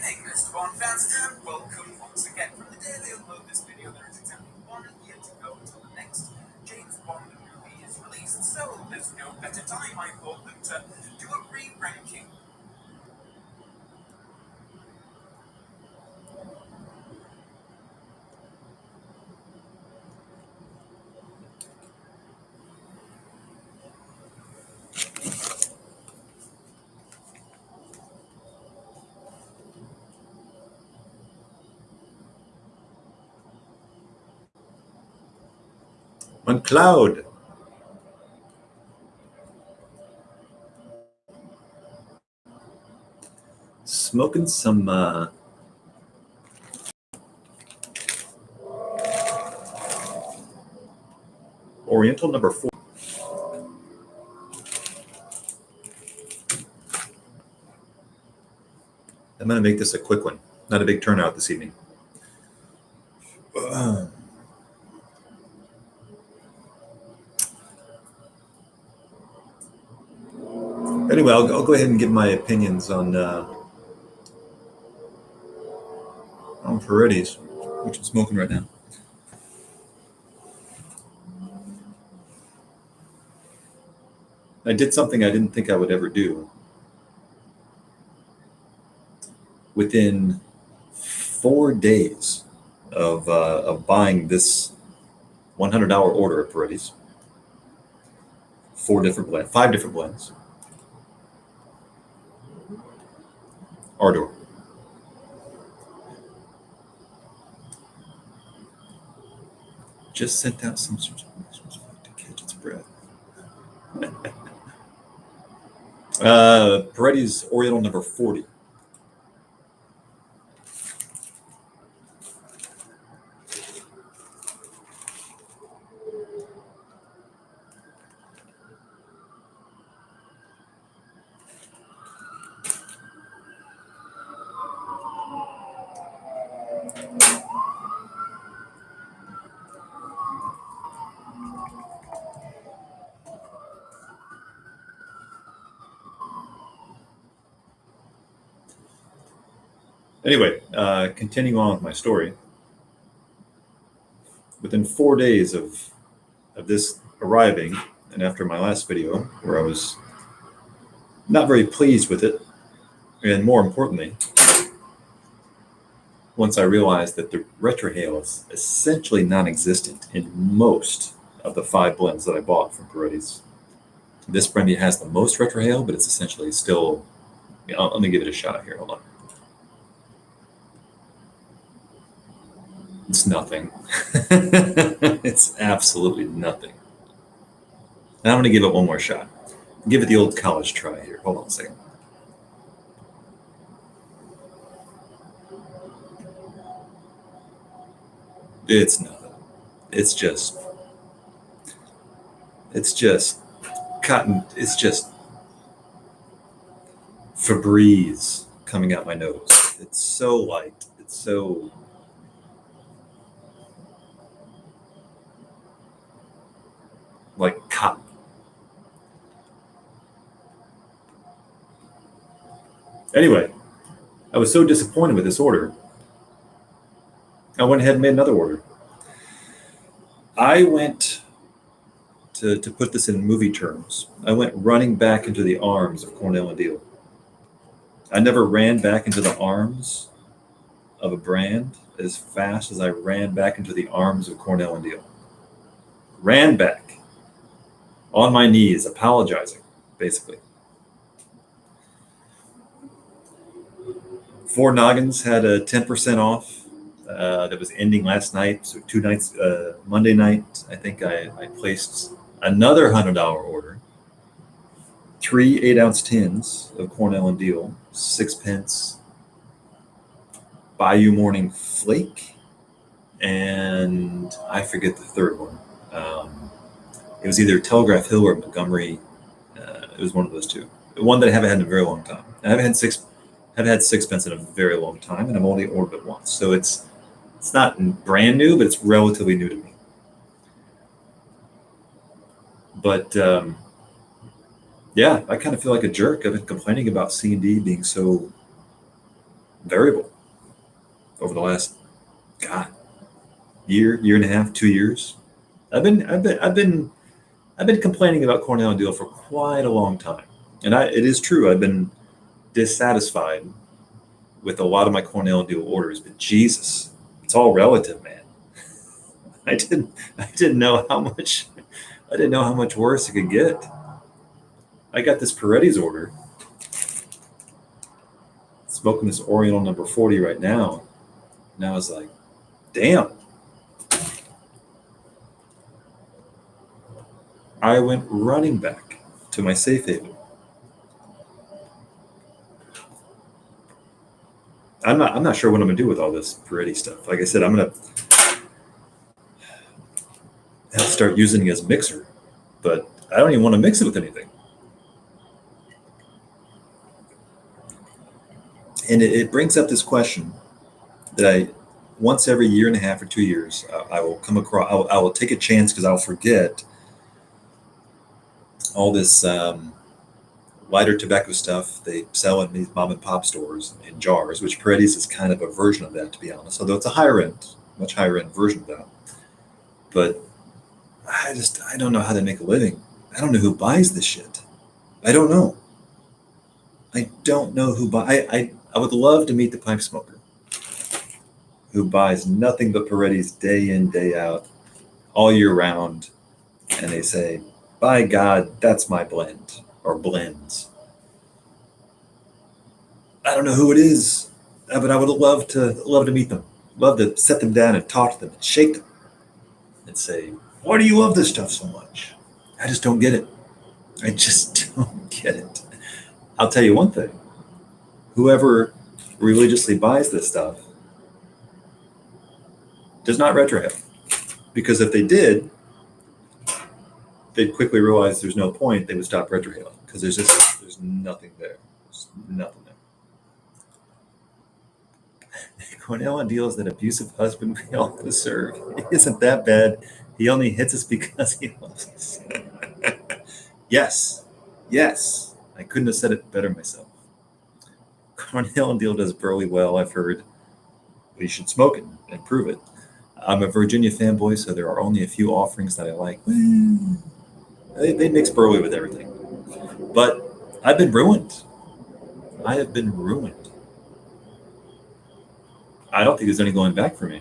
evening, Mr. Bond fans, and welcome once again. From the day they upload this video, there is exactly 1 year to go until the next James Bond movie is released. So there's no better time, I thought, than to do a re-ranking. On cloud. Smoking some Oriental number 4. I'm going to make this a quick one. Not a big turnout this evening. Anyway, I'll go ahead and give my opinions on Peretti's, which I'm smoking right now. I did something I didn't think I would ever do. Within 4 days of buying this $100 order at Peretti's, 5 different blends. Ardor. Just sent out some sort of to catch its breath. Peretti's Oriental number 40. Anyway, continuing on with my story. Within 4 days of this arriving, and after my last video, where I was not very pleased with it, and more importantly, once I realized that the retrohale is essentially non-existent in most of the 5 blends that I bought from Peretti's. This brandy has the most retrohale, but it's essentially still, let me give it a shot here, hold on. It's nothing. It's absolutely nothing. Now I'm going to give it one more shot. Give it the old college try here. Hold on a second. It's nothing. It's just cotton. It's just Febreze coming out my nose. It's so light. It's so... like cotton. Anyway, I was so disappointed with this order, I went ahead and made another order. I went to put this in movie terms. I went running back into the arms of Cornell and Deal. I never ran back into the arms of a brand as fast as I ran back into the arms of Cornell and Deal. Ran back. On my knees, apologizing, basically. 4 Noggins had a 10% off that was ending last night. So 2 nights, Monday night, I think I placed another $100 order. 3 8-ounce tins of Cornell and Deal, 6 pence. Bayou Morning Flake, and I forget the third one. It was either Telegraph Hill or Montgomery. It was one of those two. The one that I haven't had in a very long time. I haven't had 6 pence in a very long time, and I've only ordered it once. So it's not brand new, but it's relatively new to me. But yeah, I kind of feel like a jerk. I've been complaining about C&D being so variable over the last, God, year and a half, 2 years. I've been complaining about Cornell and Deal for quite a long time, and it is true. I've been dissatisfied with a lot of my Cornell and Deal orders, but Jesus, it's all relative, man. I didn't know how much worse it could get. I got this Peretti's order, smoking this Oriental number 40 right now, and I was like, damn. I went running back to my safe haven. I'm not sure what I'm gonna do with all this Peretti stuff. Like I said, I'm gonna have to start using it as a mixer, but I don't even want to mix it with anything. And it brings up this question that I, once every year and a half or 2 years, I will come across. I will take a chance because I'll forget all this lighter tobacco stuff they sell in these mom and pop stores in jars, which Peretti's is kind of a version of that, to be honest. Although it's a higher end, much higher end version of that. But I don't know how to make a living. I don't know who buys this shit. I don't know. I don't know who buy. I would love to meet the pipe smoker who buys nothing but Peretti's day in, day out, all year round, and they say, by God, that's my blend or blends. I don't know who it is, but I would love to meet them. Love to set them down and talk to them and shake them and say, why do you love this stuff so much? I just don't get it. I just don't get it. I'll tell you one thing. Whoever religiously buys this stuff does not retrohale. Because if they did, they'd quickly realize there's no point. They would stop retrohaling because there's nothing there. There's nothing there. Cornell deals that abusive husband we all deserve. It isn't that bad. He only hits us because he loves us. Yes. I couldn't have said it better myself. Cornell and Deal does burley well, I've heard. But you should smoke it and prove it. I'm a Virginia fanboy, so there are only a few offerings that I like. They mix burley with everything. But I've been ruined. I have been ruined. I don't think there's any going back for me.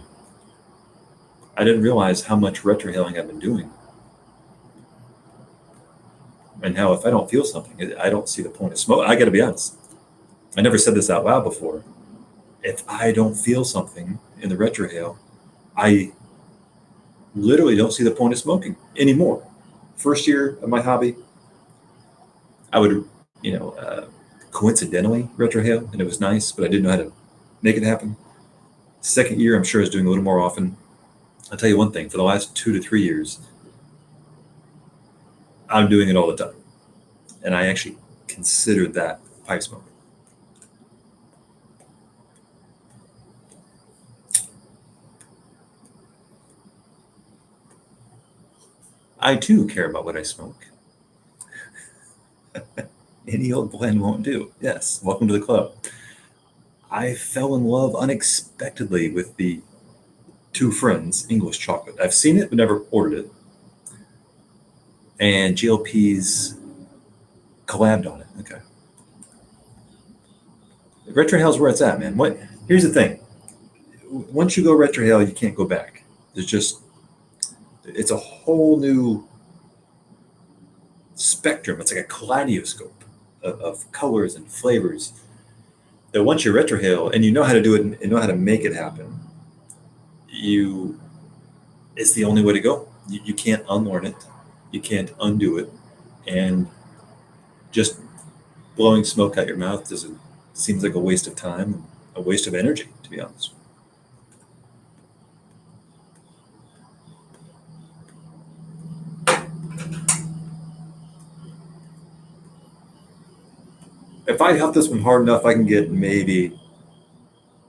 I didn't realize how much retrohaling I've been doing. And how if I don't feel something, I don't see the point of smoke. I got to be honest. I never said this out loud before. If I don't feel something in the retrohale, I literally don't see the point of smoking anymore. First year of my hobby, I would, coincidentally retrohale, and it was nice, but I didn't know how to make it happen. Second year, I'm sure I was doing a little more often. I'll tell you one thing, for the last 2 to 3 years, I'm doing it all the time. And I actually consider that pipe smoking. I too care about what I smoke. Any old blend won't do. Yes, welcome to the club. I fell in love unexpectedly with the Two Friends English chocolate. I've seen it but never ordered it. And GLP's collabed on it. Okay. Retrohale's where it's at, man. Here's the thing. Once you go retrohale, you can't go back. It's a whole new spectrum. It's like a kaleidoscope of colors and flavors. That once you retrohale and you know how to do it and know how to make it happen, it's the only way to go. You can't unlearn it. You can't undo it. And just blowing smoke out your mouth seems like a waste of time, a waste of energy, to be honest. If I huff this one hard enough, I can get maybe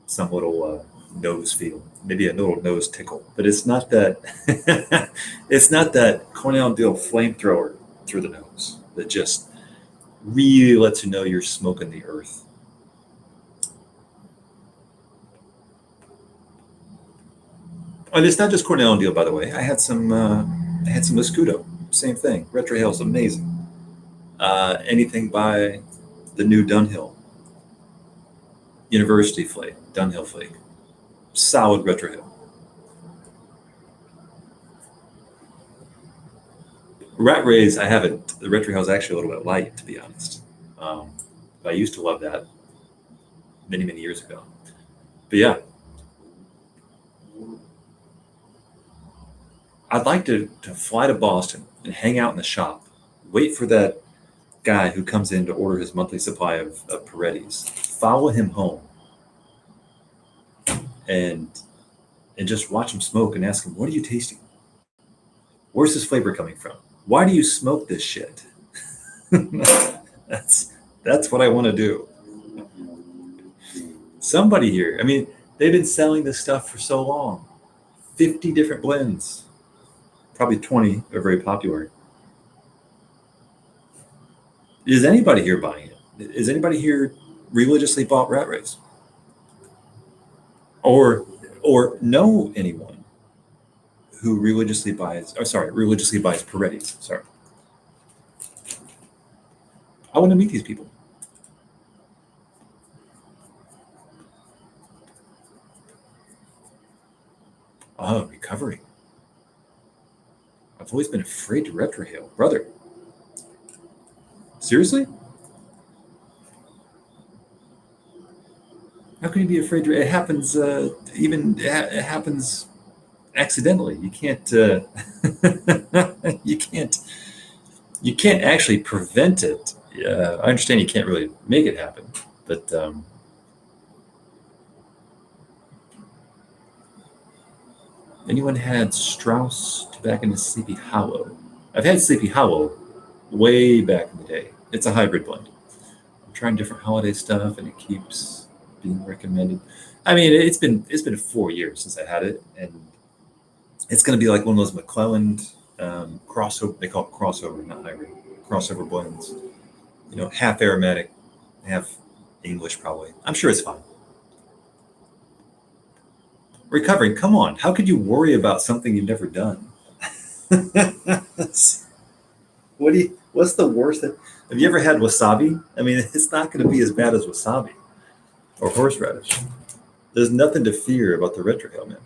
some little nose feel, maybe a little nose tickle. But it's not that. It's not that Cornell Deal flamethrower through the nose that just really lets you know you're smoking the earth. And it's not just Cornell and Deal, by the way. I had some Escudo. Same thing. Retrohale is amazing. Anything by the new Dunhill University Flake, Dunhill Flake, solid retrohale. Rat Rays, I haven't. The retrohale is actually a little bit light, to be honest. But I used to love that many, many years ago. But yeah, I'd like to fly to Boston and hang out in the shop, wait for that guy who comes in to order his monthly supply of Peretti's, follow him home, and and just watch him smoke and ask him, "What are you tasting? Where's this flavor coming from? Why do you smoke this shit?" that's that's what I want to do. Somebody here. I mean, they've been selling this stuff for so long. 50 different blends. Probably 20 are very popular. Is anybody here buying it? Is anybody here religiously bought Rat Race? Or know anyone who religiously buys, religiously buys Peretti's. Sorry. I want to meet these people. Oh, recovering. I've always been afraid to retrohale. Brother. Seriously? How can you be afraid to? It happens. It happens accidentally. You can't. You can't. You can't actually prevent it. I understand you can't really make it happen, but anyone had Strauss Tobacconist Sleepy Hollow? I've had Sleepy Hollow way back in the day. It's a hybrid blend. I'm trying different holiday stuff, and it keeps being recommended. I mean, it's been 4 years since I had it, and it's going to be like one of those McClelland crossover. They call it crossover, not hybrid. Crossover blends. You know, half aromatic, half English, probably. I'm sure it's fine. Recovering. Come on. How could you worry about something you've never done? What's the worst? Have you ever had wasabi? I mean, it's not going to be as bad as wasabi or horseradish. There's nothing to fear about the retrohale, man.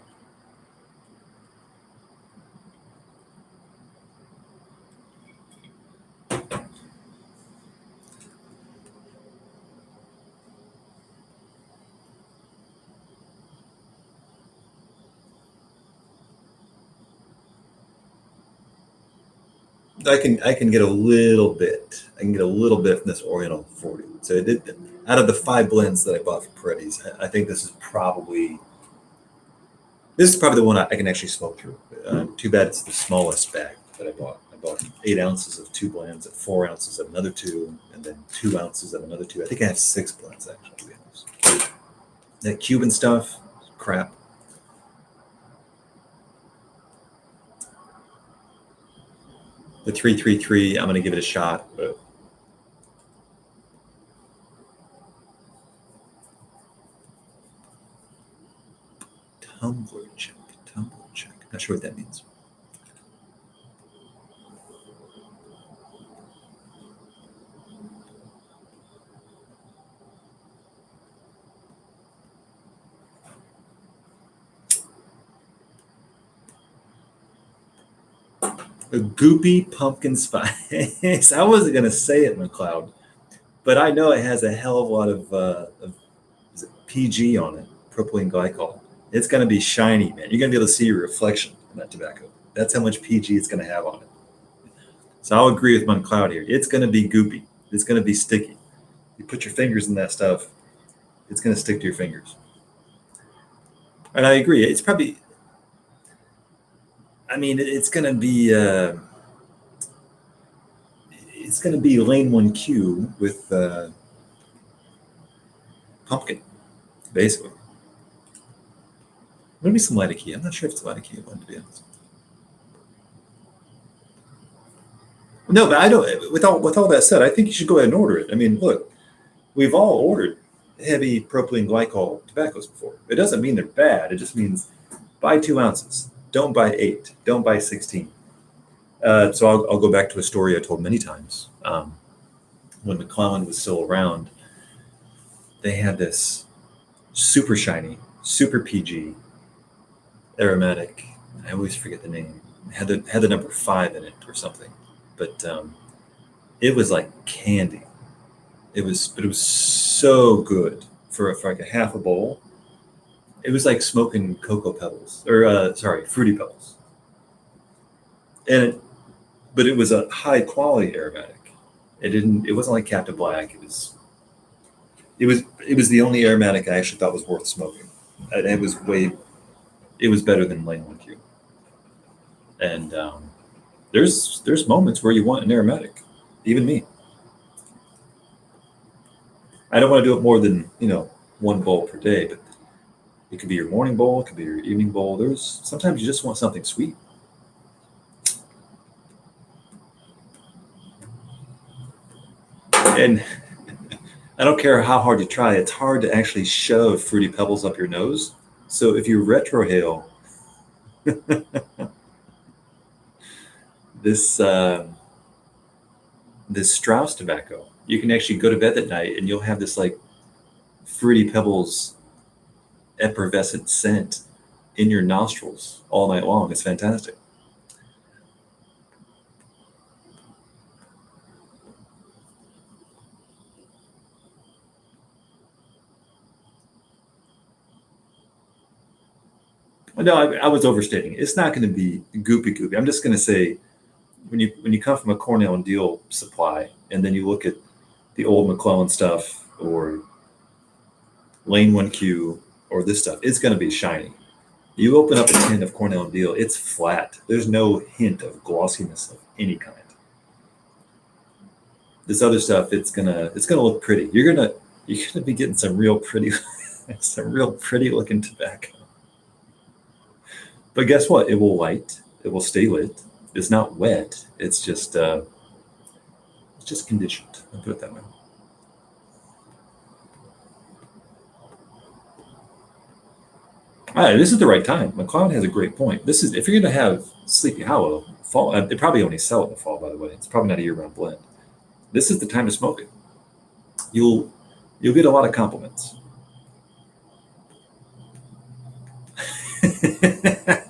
I can get a little bit. I can get a little bit from this Oriental 40. So it did, out of the 5 blends that I bought from Peretti's, I think this is probably the one I can actually smoke through. Too bad it's the smallest bag that I bought. I bought 8 ounces of 2 blends, and 4 ounces of another 2, and then 2 ounces of another 2. I think I have 6 blends actually. To be honest. That Cuban stuff, crap. The 333, I'm going to give it a shot, but tumbler check. Not sure what that means. A goopy pumpkin spice. I wasn't going to say it, McLeod, but I know it has a hell of a lot of is it PG on it, propylene glycol. It's going to be shiny, man. You're going to be able to see your reflection in that tobacco. That's how much PG it's going to have on it. So I'll agree with McLeod here. It's going to be goopy. It's going to be sticky. You put your fingers in that stuff, it's going to stick to your fingers. And I agree. It's probably, I mean, it's going to be lane 1Q with pumpkin, basically. Maybe some light key. I'm not sure if it's a light key one, to be honest. No, but I don't. With all that said, I think you should go ahead and order it. I mean, look, we've all ordered heavy propylene glycol tobaccos before. It doesn't mean they're bad. It just means Buy 2 ounces. Don't buy 8. Don't buy 16. So I'll go back to a story I told many times. When McClellan was still around, they had this super shiny, super PG aromatic. I always forget the name. Had the number 5 in it or something, but it was like candy. It was so good for like a half a bowl. It was like smoking cocoa pebbles, or fruity pebbles, but it was a high quality aromatic. It wasn't like Captain Black. It was the only aromatic I actually thought was worth smoking. And it was better than Lane 1Q. And there's moments where you want an aromatic, even me. I don't want to do it more than 1 bowl per day, but it could be your morning bowl, it could be your evening bowl. There's sometimes you just want something sweet. And I don't care how hard you try, it's hard to actually shove Fruity Pebbles up your nose. So if you retrohale this Strauss tobacco, you can actually go to bed at night and you'll have this like Fruity Pebbles effervescent scent in your nostrils all night long. It's fantastic. No, I was overstating. It's not going to be goopy. I'm just going to say, when you come from a Cornell and Deal supply, and then you look at the old McClellan stuff or Lane 1Q or this stuff, it's going to be shiny. You open up a tin of Cornell and Deal, it's flat. There's no hint of glossiness of any kind. This other stuff, it's gonna look pretty. You're gonna be getting some real pretty looking tobacco. But guess what? It will light. It will stay lit. It's not wet. It's just conditioned. I'll put it that way. All right, this is the right time. McCloud has a great point. This is if you're going to have Sleepy Hollow fall. They probably only sell it in the fall, by the way. It's probably not a year-round blend. This is the time to smoke it. You'll get a lot of compliments.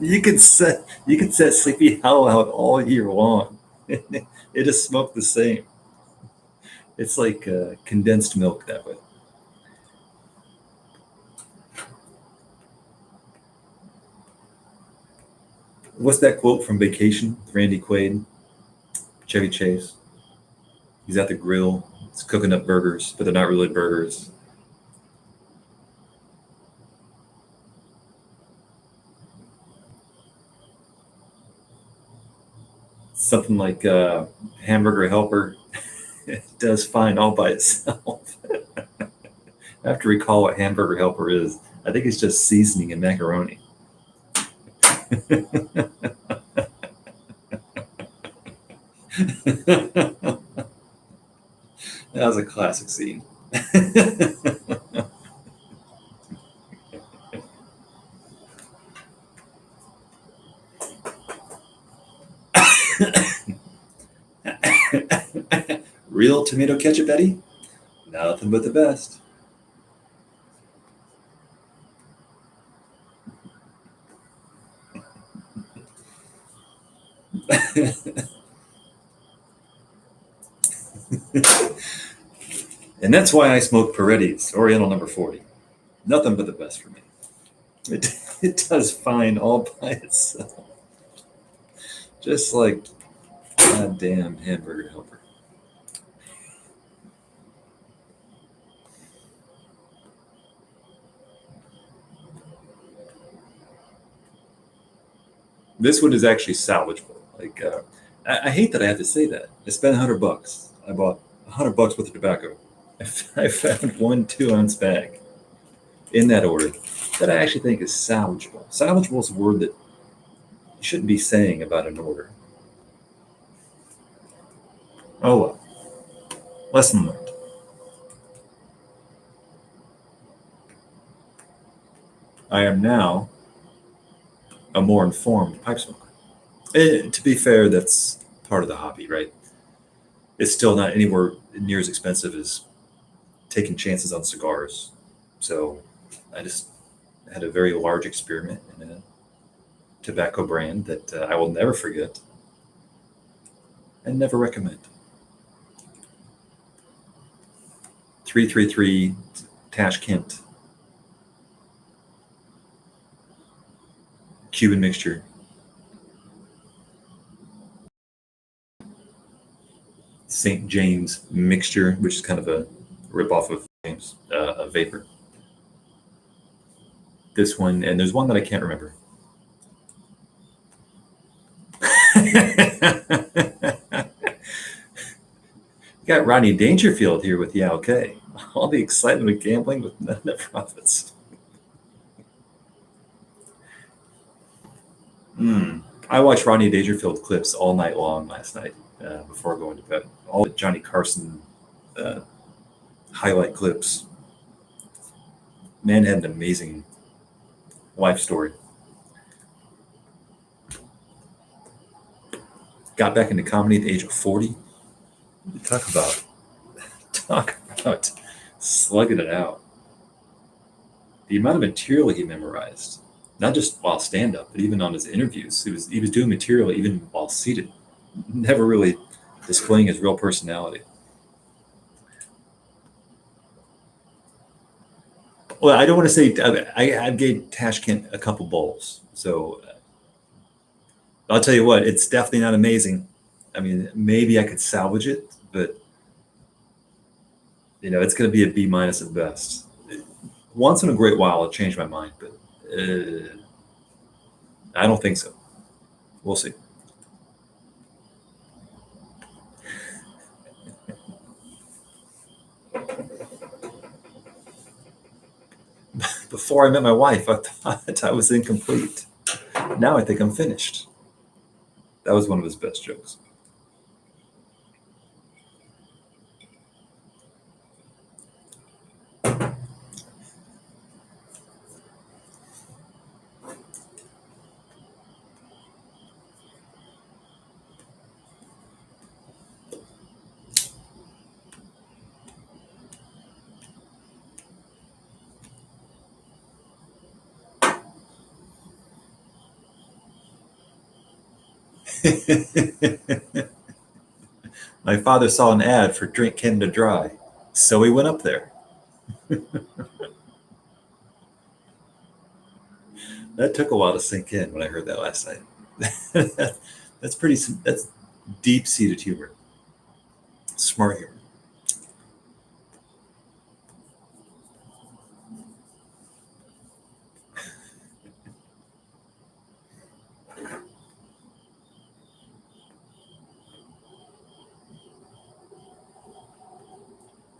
you could set Sleepy Hollow out all year long. It just smoked the same. It's like condensed milk that way. What's that quote from Vacation? Randy Quaid, Chevy Chase. He's at the grill. He's cooking up burgers, but they're not really burgers. Something like Hamburger Helper. It does fine all by itself. I have to recall what Hamburger Helper is. I think it's just seasoning and macaroni. That was a classic scene. Real tomato ketchup, Eddie? Nothing but the best. And that's why I smoke Peretti's Oriental number 40. Nothing but the best for me. It does fine all by itself. Just like goddamn Hamburger Helper. This one is actually salvageable. Like, I hate that I have to say that. I spent $100. I bought $100 worth of tobacco. I found 1 2-ounce bag in that order that I actually think is salvageable. Salvageable is a word that you shouldn't be saying about an order. Oh well. Lesson learned. I am now a more informed pipe smoker. And to be fair, that's part of the hobby, right? It's still not anywhere near as expensive as taking chances on cigars. So I just had a very large experiment in a tobacco brand that I will never forget and never recommend. 333 Tashkent Cuban mixture. St. James mixture, which is kind of a ripoff of James, a vapor. This one, and there's one that I can't remember. You got Rodney Dangerfield here with Yeah Okay. All the excitement of gambling with none of the profits. I watched Rodney Dangerfield clips all night long last night before going to bed. All the Johnny Carson highlight clips. Man had an amazing life story. Got back into comedy at the age of 40. Talk about slugging it out. The amount of material he memorized, not just while stand up, but even on his interviews. He was doing material even while seated, never really displaying his real personality. Well, I don't want to say I gave Tashkent a couple bowls, so I'll tell you what, it's definitely not amazing. I mean, maybe I could salvage it, but it's going to be a B minus at best. Once in a great while, I'll change my mind, but I don't think so. We'll see. Before I met my wife, I thought I was incomplete. Now I think I'm finished. That was one of his best jokes. My father saw an ad for Drink Canada Dry, so he went up there. That took a while to sink in when I heard that last night. That's deep-seated humor. Smart humor.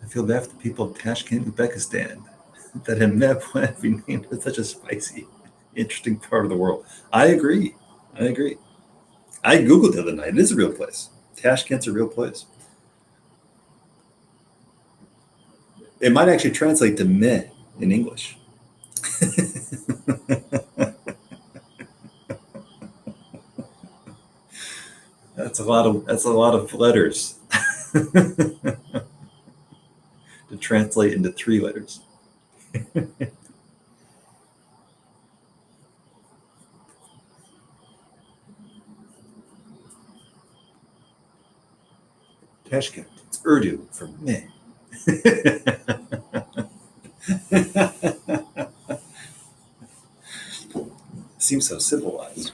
I feel bad for the people of Tashkent, Uzbekistan, that Hemeb would be named as such a spicy, interesting part of the world. I agree. I Googled the other night. It is a real place. Tashkent's a real place. It might actually translate to meh in English. That's a lot of letters to translate into 3 letters. Tashkent. It's Urdu for meh. Seems so civilized.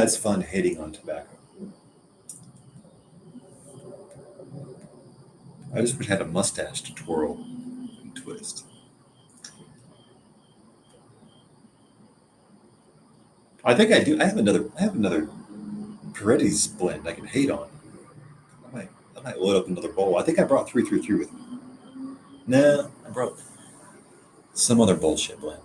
It's fun hating on tobacco. I just wish I had a mustache to twirl and twist. I think I do. I have another Peretti's blend I can hate on. I might load up another bowl. I think I brought 333 with me. No, I brought some other bullshit blend.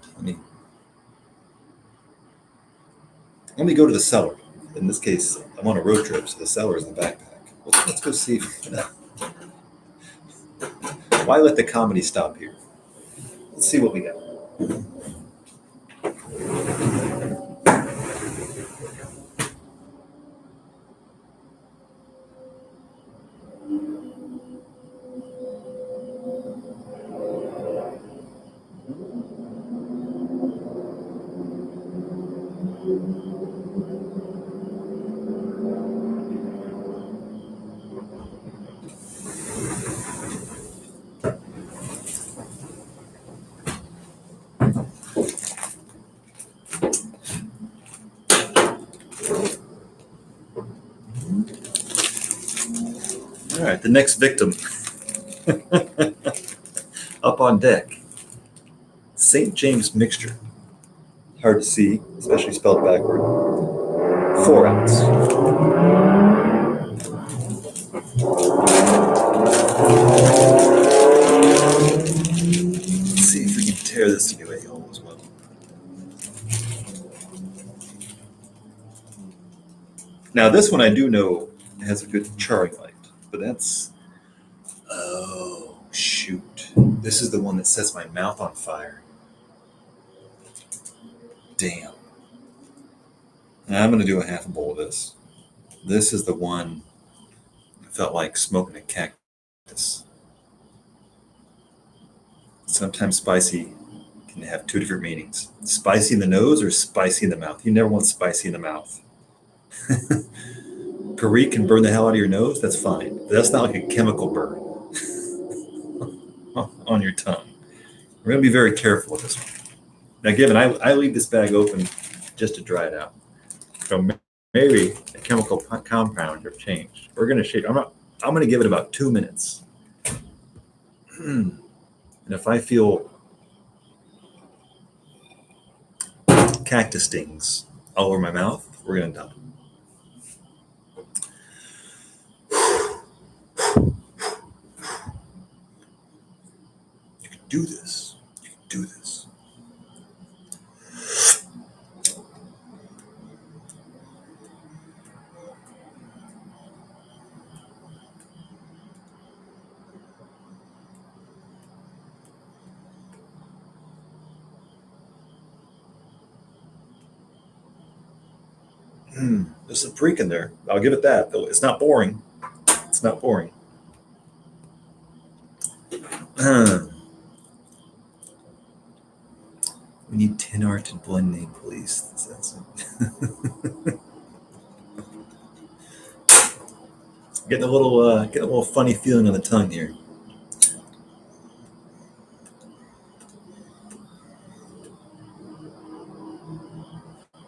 Let me go to the cellar. In this case, I'm on a road trip, so the cellar is in the backpack. Let's go see. Why let the comedy stop here? Let's see what we got. All right, the next victim. Up on deck. St. James mixture. Hard to see, especially spelled backward. 4 ounce. Let's see if we can tear this into a hole as well. Now this one I do know has a good charring light, but that's, oh shoot. This is the one that sets my mouth on fire. Damn. Now I'm gonna do a half a bowl of this. This is the one I felt like smoking a cactus. Sometimes spicy can have 2 different meanings. Spicy in the nose or spicy in the mouth. You never want spicy in the mouth. Perique can burn the hell out of your nose, that's fine. But that's not like a chemical burn on your tongue. We're going to be very careful with this one. Now, given I leave this bag open just to dry it out. So maybe a chemical compound have changed. We're going to shake. I'm going to give it about 2 minutes. And if I feel cactus stings all over my mouth, we're going to dump it. You can do this. You can do this. There's some freak in there. I'll give it that. Though it's not boring. It's not boring. We need tin art and blend name, please. Getting a little funny feeling on the tongue here.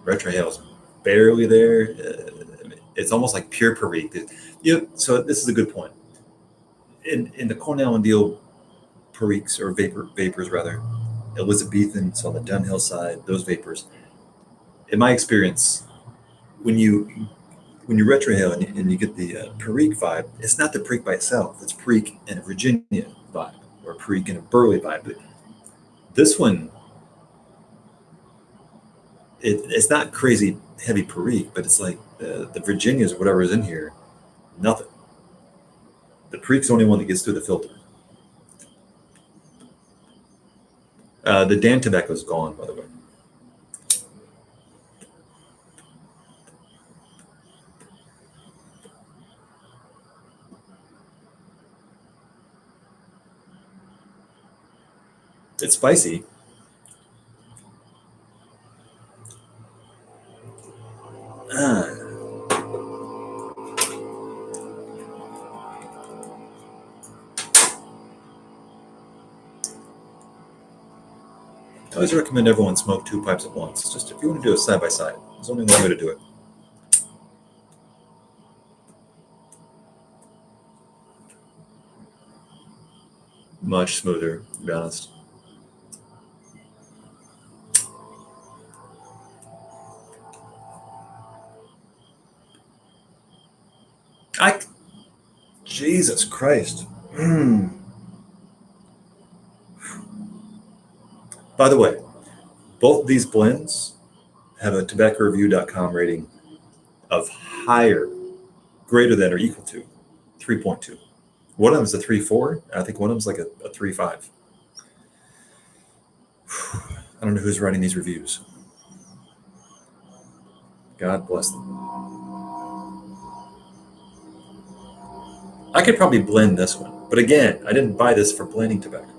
Retrohale's barely there. It's almost like pure Perique. So this is a good point. In the Cornell and Deal Periques, or vapors rather, Elizabethan, so on the Dunhill side, those vapors. In my experience, when you retrohale and you get the Perique vibe, it's not the Perique by itself. It's Perique and a Virginia vibe, or Perique and a Burley vibe. But this one, it's not crazy heavy Perique, but it's like the Virginias or whatever is in here, nothing. The Perique's the only one that gets through the filter. The Dan tobacco is gone, by the way. It's spicy. I always recommend everyone smoke 2 pipes at once. Just if you want to do it side by side, there's only one way to do it. Much smoother, to be honest. Jesus Christ. By the way, both these blends have a tobaccoreview.com rating of higher, greater than or equal to 3.2. One of them's a 3.4. I think one of them's like a 3.5. I don't know who's writing these reviews. God bless them. I could probably blend this one, but again, I didn't buy this for blending tobacco.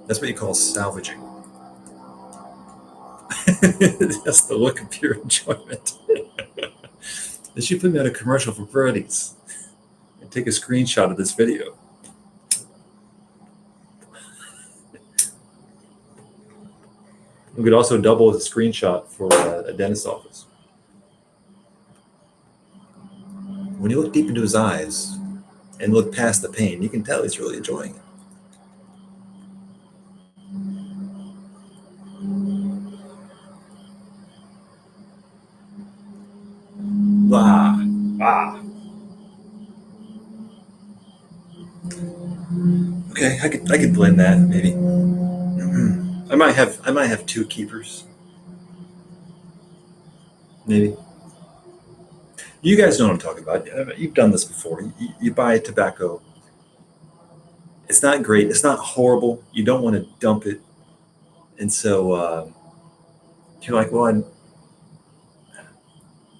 That's what you call salvaging. That's the look of pure enjoyment. They should put me on a commercial for Peretti's and take a screenshot of this video. We could also double as a screenshot for a dentist's office. When you look deep into his eyes and look past the pain, you can tell he's really enjoying it. Okay, I could blend that maybe. I might have two keepers. Maybe. You guys know what I'm talking about. You've done this before. You buy tobacco. It's not great. It's not horrible. You don't want to dump it. And so you're like, well,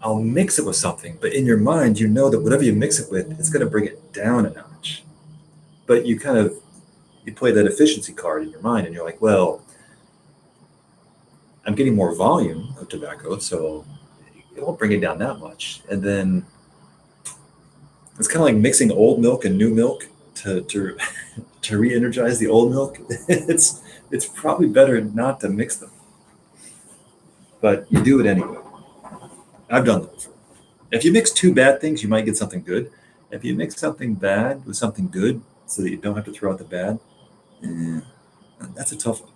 I'll mix it with something. But in your mind, you know that whatever you mix it with, it's going to bring it down a notch. But you play that efficiency card in your mind, and you're like, well, I'm getting more volume of tobacco, so it won't bring it down that much. And then it's kind of like mixing old milk and new milk to re-energize the old milk. It's probably better not to mix them, but you do it anyway. I've done that before. If you mix two bad things, you might get something good. If you mix something bad with something good so that you don't have to throw out the bad, that's a tough one.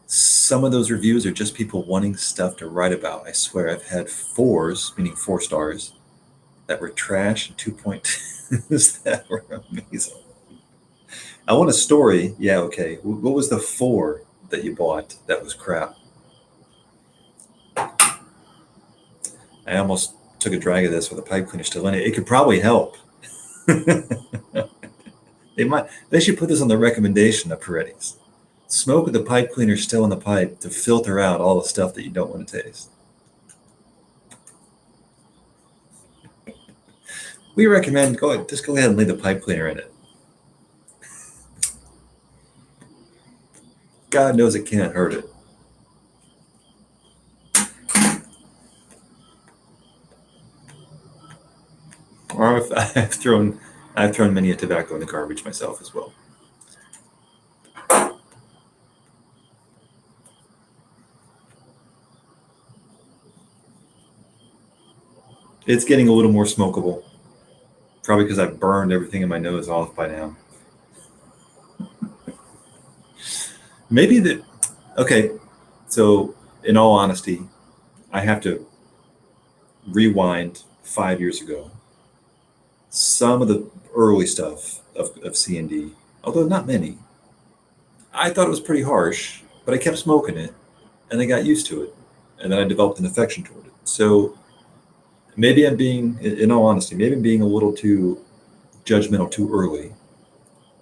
Some of those reviews are just people wanting stuff to write about. I swear I've had 4s, meaning 4 stars, that were trash and 2.2s that were amazing. I want a story. Yeah, okay. What was the 4 that you bought that was crap? I almost took a drag of this with a pipe cleaner still in it. It could probably help. They should put this on the recommendation of Peretti's. Smoke with the pipe cleaner still in the pipe to filter out all the stuff that you don't want to taste. We recommend just go ahead and leave the pipe cleaner in it. God knows it can't hurt it. Or I've thrown many a tobacco in the garbage myself as well. It's getting a little more smokable. Probably because I've burned everything in my nose off by now. Okay, so in all honesty, I have to rewind 5 years ago. Some of the early stuff of C&D, although not many, I thought it was pretty harsh, but I kept smoking it, and I got used to it, and then I developed an affection toward it. So maybe I'm being, in all honesty, maybe I'm being a little too judgmental too early.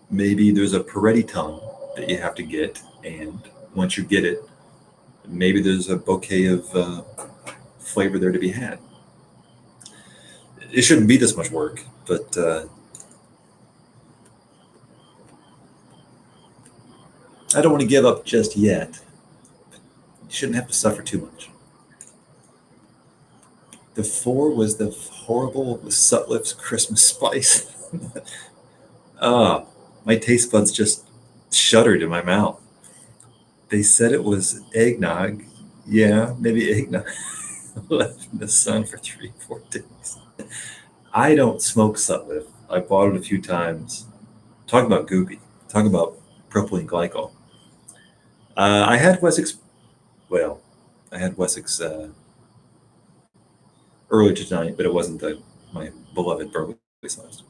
Maybe there's a Peretti tongue that you have to get, and once you get it, maybe there's a bouquet of flavor there to be had. It shouldn't be this much work, but I don't want to give up just yet. You shouldn't have to suffer too much. The 4 was the horrible Sutliff's Christmas Spice. My taste buds just shuddered in my mouth. They said it was eggnog. Yeah, maybe eggnog. Left in the sun for 3-4 days. I don't smoke Sutliff. I bought it a few times. Talk about goopy. Talk about propylene glycol. I had Wessex. Well, I had Wessex earlier tonight, but it wasn't my beloved Burley size.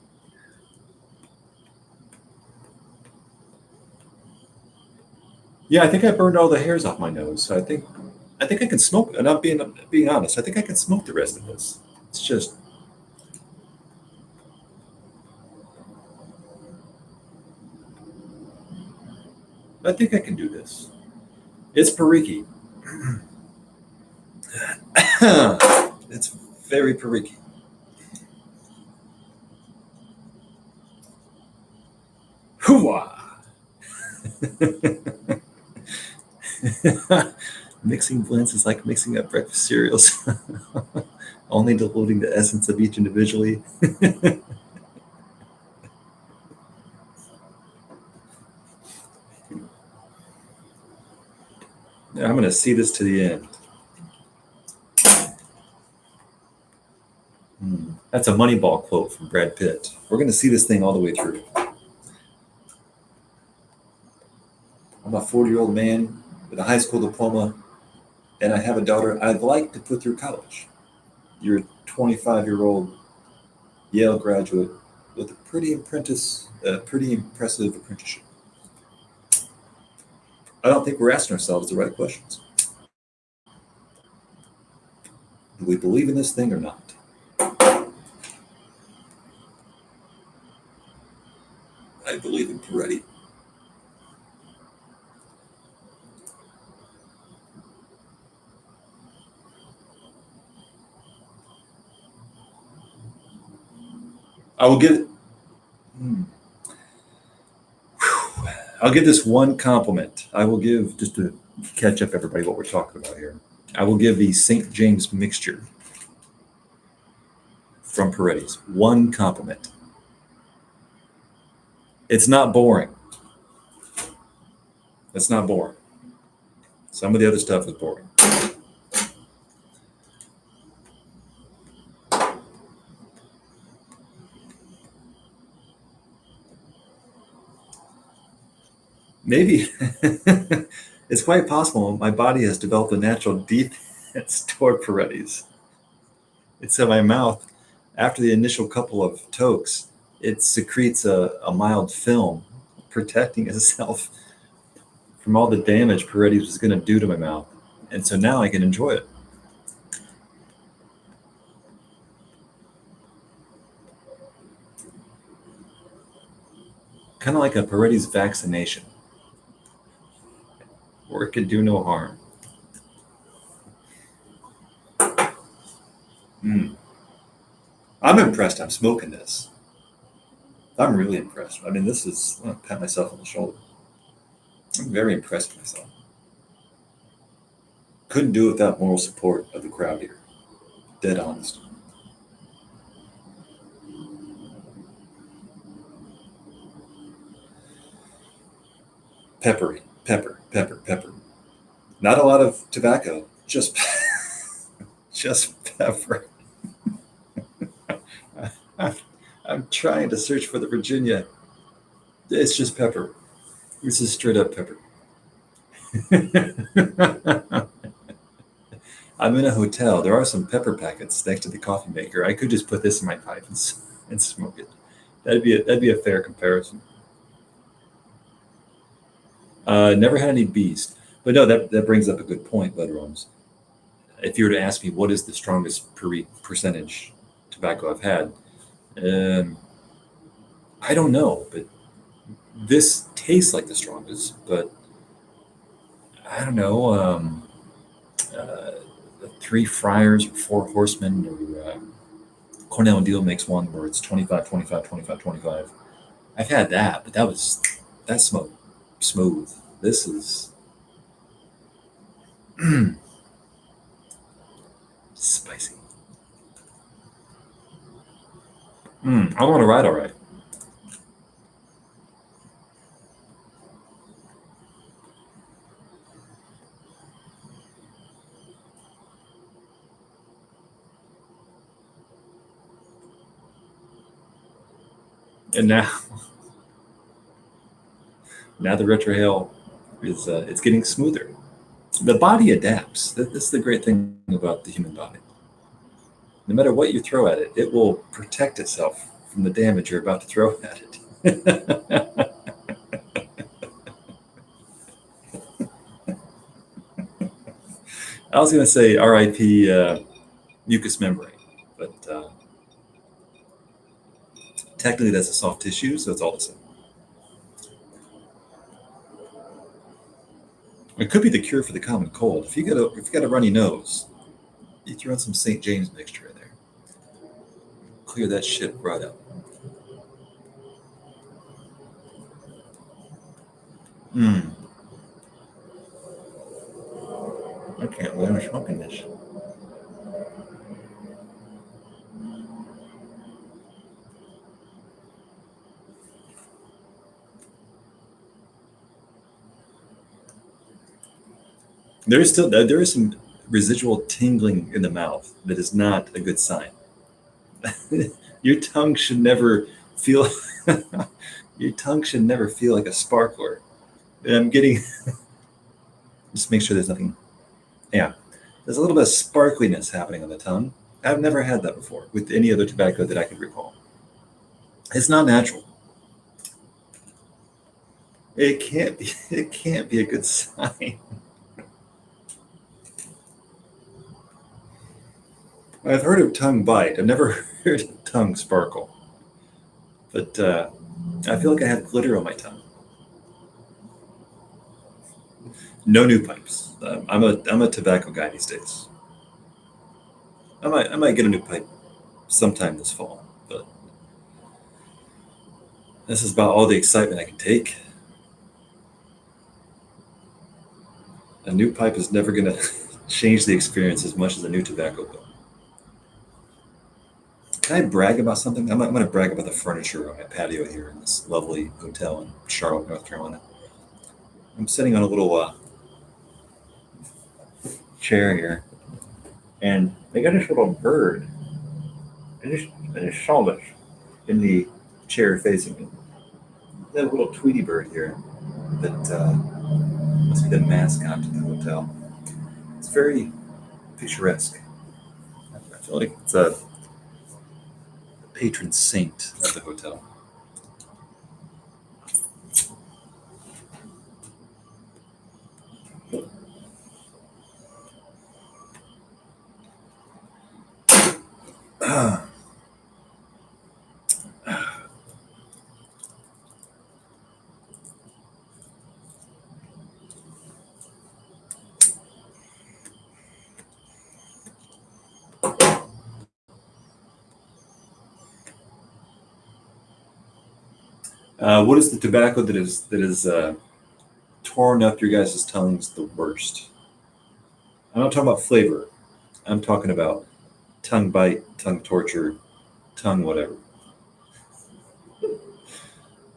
Yeah, I think I burned all the hairs off my nose. So I think I think I can smoke, and I'm being honest. I think I can smoke the rest of this. It's just, I think I can do this. It's Periki. It's very Periki. Hooah! Mixing blends is like mixing up breakfast cereals, only diluting the essence of each individually. I'm going to see this to the end. That's a Moneyball quote from Brad Pitt. We're going to see this thing all the way through. I'm a 40-year-old man with a high school diploma, and I have a daughter I'd like to put through college. You're a 25-year-old Yale graduate with a pretty impressive apprenticeship. I don't think we're asking ourselves the right questions. Do we believe in this thing or not? I believe in Peretti. I will give. I'll give this one compliment. I will give, just to catch up everybody what we're talking about here. I will give the St. James mixture from Peretti's one compliment. It's not boring. It's not boring. Some of the other stuff is boring. Maybe it's quite possible my body has developed a natural defense toward Peretti's. It's in my mouth. After the initial couple of tokes, it secretes a mild film protecting itself from all the damage Peretti's was going to do to my mouth. And so now I can enjoy it. Kind of like a Peretti's vaccination, or it could do no harm. I'm impressed I'm smoking this. I'm really impressed. I mean, this is, I'm going to pat myself on the shoulder. I'm very impressed with myself. Couldn't do it without moral support of the crowd here. Dead honest. Peppery. Pepper. Not a lot of tobacco, just pepper. I'm trying to search for the Virginia. It's just pepper. This is straight up pepper. I'm in a hotel. There are some pepper packets next to the coffee maker. I could just put this in my pipe and smoke it. That'd be a fair comparison. Never had any beast, but no, that brings up a good point, Letterums. If you were to ask me what is the strongest percentage tobacco I've had, I don't know, but this tastes like the strongest. But I don't know, the Three Friars or Four Horsemen or Cornell and Deal makes one where it's 25, 25, 25, 25. I've had that, but that smoked smooth. This is spicy. I want to ride all right. And now the retrohale is it's getting smoother. The body adapts. That's the great thing about the human body. No matter what you throw at it, it will protect itself from the damage you're about to throw at it. I was going to say RIP mucous membrane, but technically that's a soft tissue, so it's all the same. It could be the cure for the common cold. If you got a runny nose, you throw in some St. James mixture in there, clear that shit right up. Mm. I can't believe I'm smoking this. There is some residual tingling in the mouth that is not a good sign. Your tongue should never feel your tongue should never feel like a sparkler. And I'm getting just make sure there's nothing. Yeah, there's a little bit of sparkliness happening on the tongue. I've never had that before with any other tobacco that I could recall. It's not natural. It can't be. It can't be a good sign. I've heard of tongue bite. I've never heard of tongue sparkle. But I feel like I have glitter on my tongue. No new pipes. I'm a tobacco guy these days. I might get a new pipe sometime this fall, but this is about all the excitement I can take. A new pipe is never going to change the experience as much as a new tobacco will. Can I brag about something? I'm going to brag about the furniture on my patio here in this lovely hotel in Charlotte, North Carolina. I'm sitting on a little chair here, and they got this little bird. I just saw this in the chair facing me. They have a little Tweety bird here that must be the mascot to the hotel. It's very picturesque. I feel like it's a patron saint of the hotel. What is the tobacco that is torn up your guys' tongues the worst? I'm not talking about flavor. I'm talking about tongue bite, tongue torture, tongue whatever.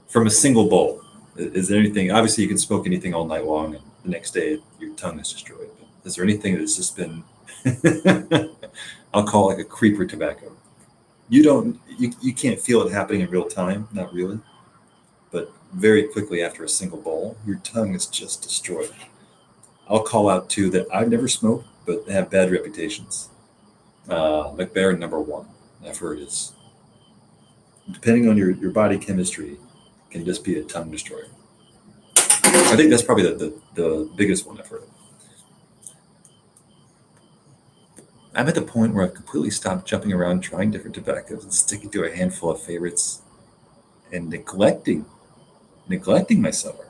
From a single bowl, is there anything? Obviously, you can smoke anything all night long, and the next day your tongue is destroyed. But is there anything that's just been? I'll call it like a creeper tobacco. You can't feel it happening in real time, not really, but very quickly after a single bowl, your tongue is just destroyed. I'll call out two that I've never smoked, but have bad reputations. McBaron number one, I've heard is, depending on your body chemistry, can just be a tongue destroyer. I think that's probably the biggest one I've heard of. I'm at the point where I've completely stopped jumping around trying different tobaccos and sticking to a handful of favorites and neglecting my cellar.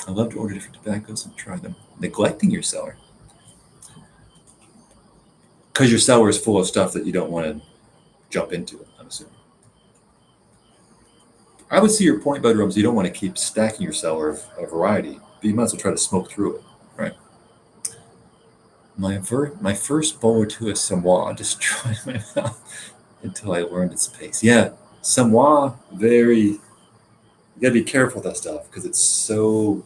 I love to order different tobaccos and try them. Neglecting your cellar. Because your cellar is full of stuff that you don't want to jump into, I'm assuming. I would see your point, Budrums. You don't want to keep stacking your cellar of a variety, but you might as well try to smoke through it, right? My first bowl or two of Samoa destroyed my mouth until I learned its pace. Yeah, Samoa, you gotta be careful with that stuff because it's so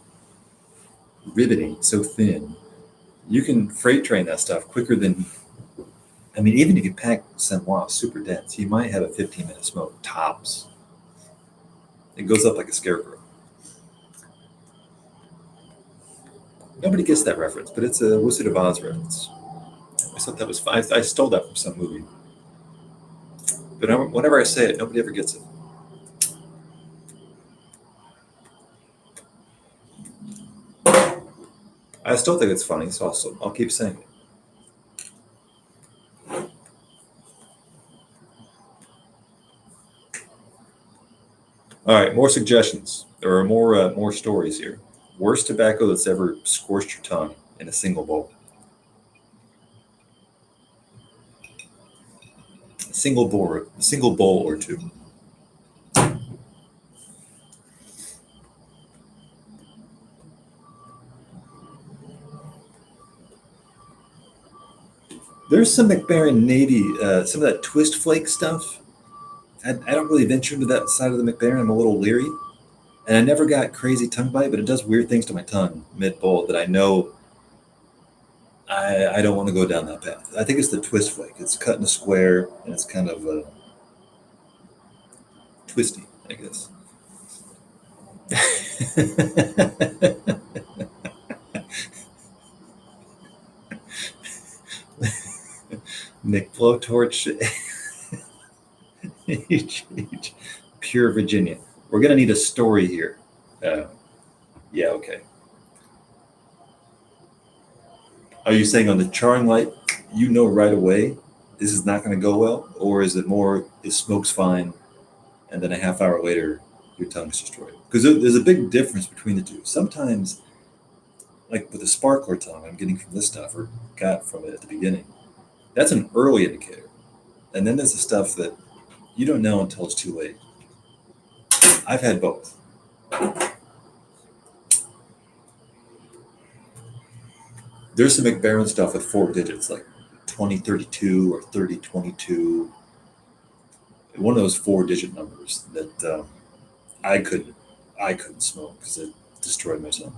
riveting, so thin. You can freight train that stuff quicker than, I mean, even if you pack Samoa super dense, you might have a 15-minute smoke, tops. It goes up like a scarecrow. Nobody gets that reference, but it's a Wizard of Oz reference. I thought that was fine. I stole that from some movie. But whenever I say it, nobody ever gets it. I still think it's funny, so I'll keep saying it. All right, more suggestions. There are more stories here. Worst tobacco that's ever scorched your tongue in a single bowl. A single bowl or two. There's some McBaron Navy, some of that twist flake stuff. I don't really venture into that side of the McBaron. I'm a little leery. And I never got crazy tongue bite, but it does weird things to my tongue mid bowl that I know I don't want to go down that path. I think it's the twist flake. It's cut in a square and it's kind of twisty, I guess. Nick Blowtorch, Pure Virginia. We're gonna need a story here. Uh, yeah, okay. Are you saying on the charring light, you know right away this is not going to go well, or is it more it smokes fine, and then a half hour later your tongue is destroyed? Because there's a big difference between the two. Sometimes, like with the sparkler tongue I'm getting from this stuff or got from it at the beginning, that's an early indicator. And then there's the stuff that you don't know until it's too late. I've had both. There's some McBaron stuff with 4 digits, like 2032 or 3022. One of those 4 digit numbers that I couldn't I couldn't smoke because it destroyed my tongue.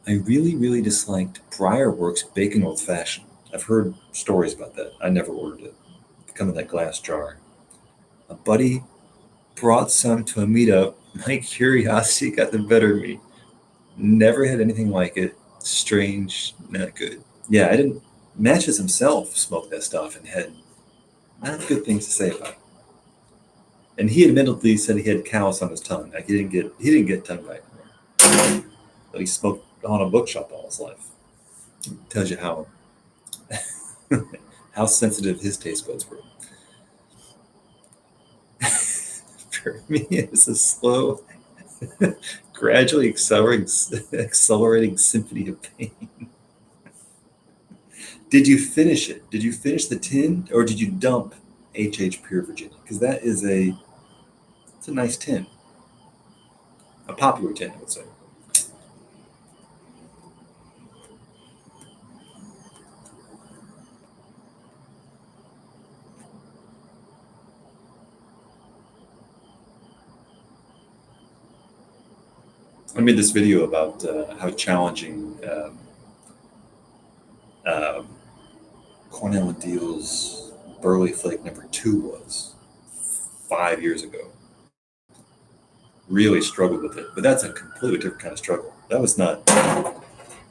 I really, really disliked Briarworks Bacon Old Fashioned. I've heard stories about that. I never ordered it. It come in that glass jar. A buddy brought some to a meetup. My curiosity got the better of me. Never had anything like it. Strange, not good. Yeah, I didn't. Matches himself smoked that stuff and had not good things to say about it. And he admittedly said he had callus on his tongue. Like he didn't get tongue bite. But he smoked on a bookshop all his life. Tells you how how sensitive his taste buds were. For me, it's a slow, gradually accelerating symphony of pain. Did you finish it? Did you finish the tin, or did you dump HH Pure Virginia? Because that is it's a nice tin, a popular tin, I would say. I made this video about how challenging um, Cornell and Deal's Burley Flake number 2 was 5 years ago. Really struggled with it, but that's a completely different kind of struggle. That was not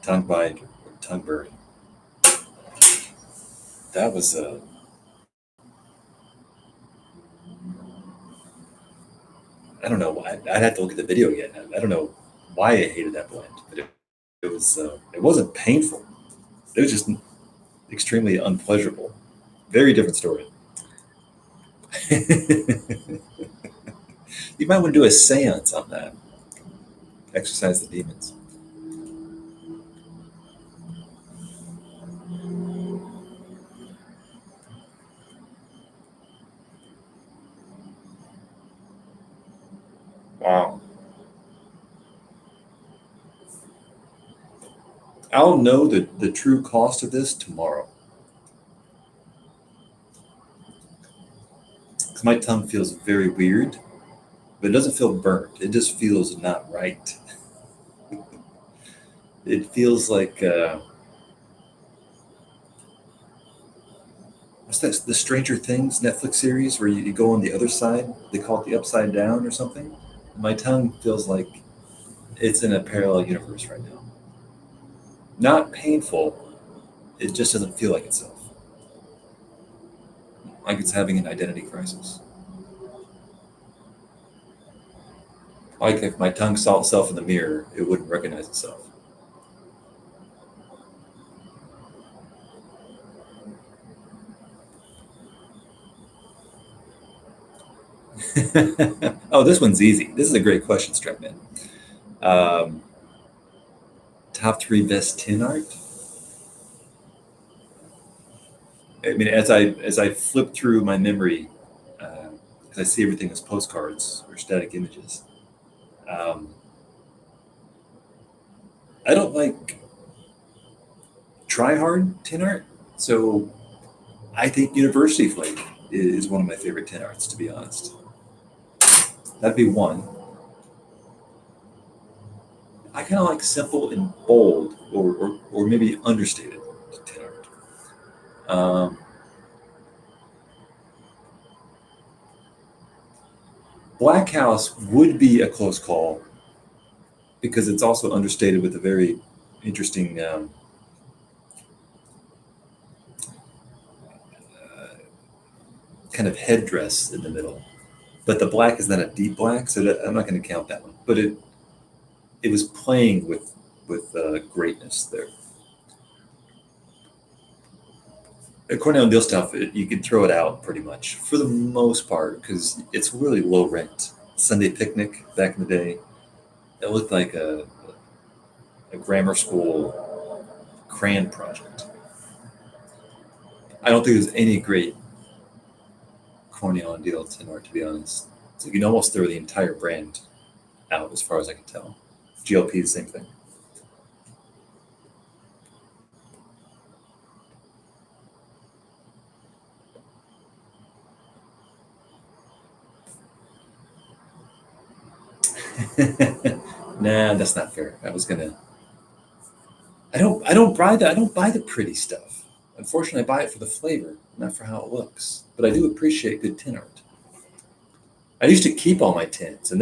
tongue bite or tongue burning. That was I don't know. I'd have to look at the video again. I don't know why I hated that blend, but it was it wasn't painful. It was just extremely unpleasurable. Very different story. You might want to do a seance on that. Exercise the demons. Wow. I'll know the true cost of this tomorrow. Because my tongue feels very weird, but it doesn't feel burnt. It just feels not right. It feels like what's that? The Stranger Things Netflix series where you go on the other side. They call it the upside down or something. My tongue feels like it's in a parallel universe right now. Not painful. It just doesn't feel like itself. Like it's having an identity crisis. Like if my tongue saw itself in the mirror, it wouldn't recognize itself. Oh, this one's easy. This is a great question, Strapman. Um, top 3 best tin art. I mean, as I flip through my memory, because I see everything as postcards or static images. Um, I don't like try hard tin art, so I think University Flake is one of my favorite tin arts. To be honest, that'd be one. I kind of like simple and bold, or maybe understated tin art. Black House would be a close call because it's also understated with a very interesting kind of headdress in the middle. But the black is not a deep black, so I'm not going to count that one. But it was playing with greatness there. Cornell and Deal stuff, you can throw it out pretty much for the most part because it's really low rent. Sunday Picnic back in the day, it looked like a grammar school crayon project. I don't think there's any great Cornell and Deal tin art, to be honest. So you can almost throw the entire brand out as far as I can tell. GLP, the same thing. Nah, that's not fair. I was gonna. I don't buy the. I don't buy the pretty stuff. Unfortunately, I buy it for the flavor, not for how it looks. But I do appreciate good tin art. I used to keep all my tins, and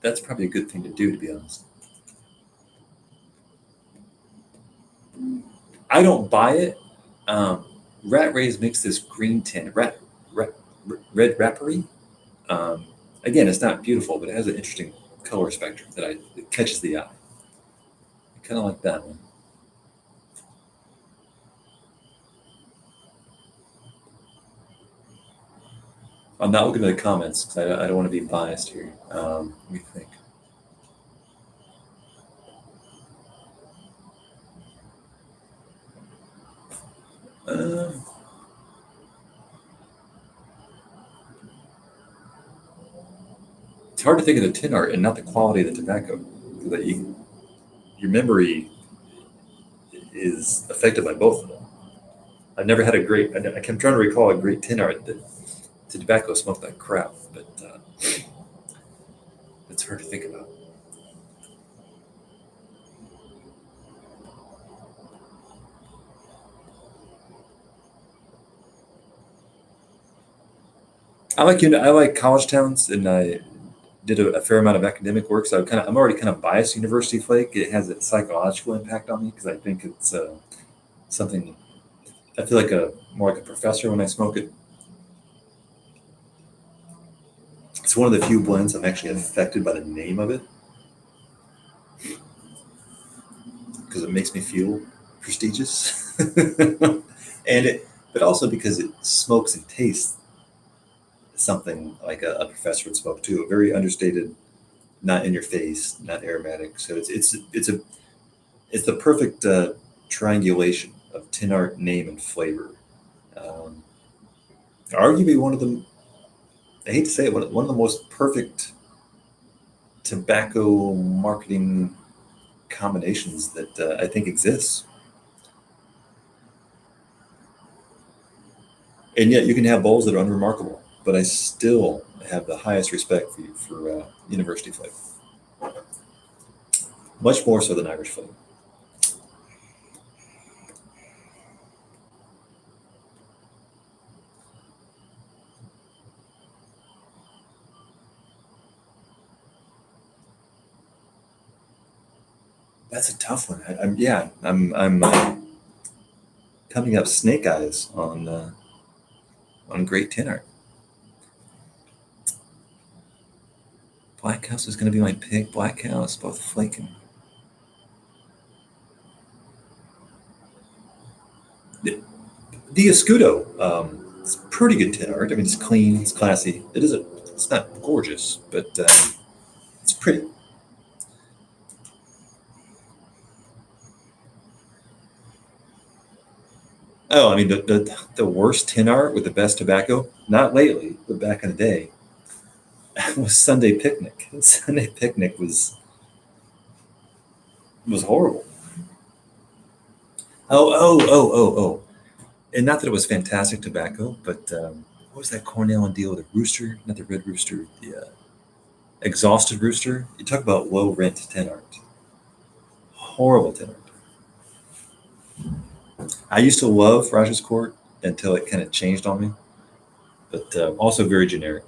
that's probably a good thing to do, to be honest. I don't buy it. Um, Rat Rays makes this green tin, red rappery. Um, Again, it's not beautiful, but it has an interesting color spectrum that catches the eye. I kind of like that one. I'm not looking at the comments because I don't want to be biased here. Let me think. Um, it's hard to think of the tin art and not the quality of the tobacco. That your memory is affected by both of them. I've never had a great. I'm trying to recall a great tin art that the tobacco smoked like crap, but it's hard to think about. I like college towns, and I did a fair amount of academic work, so I'm already kind of biased to University Flake. It has a psychological impact on me because I think it's something. I feel like a more like a professor when I smoke it. It's one of the few blends I'm actually affected by the name of it because it makes me feel prestigious, but also because it smokes and tastes something like a professor would smoke too. Very understated, not in your face, not aromatic. So it's the perfect triangulation of tin art, name, and flavor. Um, Arguably one of the, I hate to say it, one of the most perfect tobacco marketing combinations that I think exists. And yet you can have bowls that are unremarkable, but I still have the highest respect for University Flake, much more so than Irish Flake. That's a tough one. I'm coming up snake eyes on great tin art. Black House is going to be my pick. Black House, both flake and the Escudo. It's pretty good tin art. I mean, it's clean, it's classy. It is a It's not gorgeous, but it's pretty. Oh, I mean, the worst tin art with the best tobacco, not lately, but back in the day, was Sunday Picnic. Sunday Picnic was horrible. Oh. And not that it was fantastic tobacco, but what was that Cornell and deal with the rooster? Not the red rooster, the exhausted rooster. You talk about low rent tin art. Horrible tin art. I used to love Raja's Court until it kind of changed on me, but also very generic.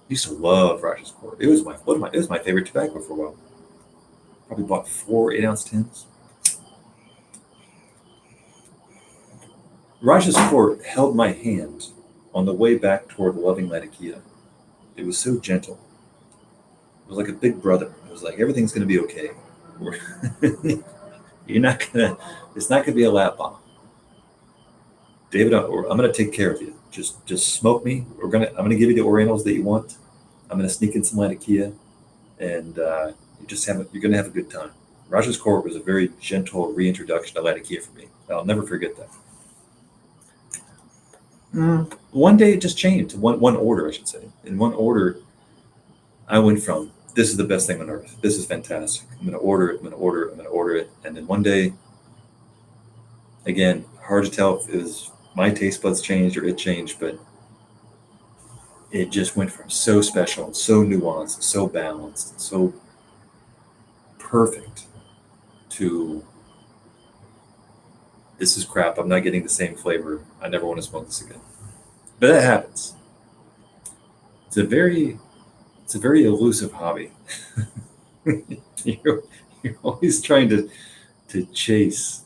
Used to love Raja's Court. It was it was my favorite tobacco for a while. Probably bought 4 8-ounce tins. Raja's Court held my hand on the way back toward loving Latakia. It was so gentle. It was like a big brother. It was like everything's going to be okay. You're not gonna. It's not gonna be a lap bomb, David. I'm gonna take care of you. Just smoke me. I'm gonna give you the Orientals that you want. I'm gonna sneak in some Latakia, and you're gonna have a good time. Raja's Court was a very gentle reintroduction to Latakia for me. I'll never forget that. One day it just changed. One order, I should say. In one order, I went from this is the best thing on earth. This is fantastic. I'm gonna order it. I'm gonna order it. I'm gonna order it. And then one day, again, hard to tell if it was my taste buds changed or it changed, but it just went from so special, so nuanced, so balanced, so perfect to this is crap. I'm not getting the same flavor. I never want to smoke this again. But that happens. It's a very elusive hobby. you're, you're always trying to chase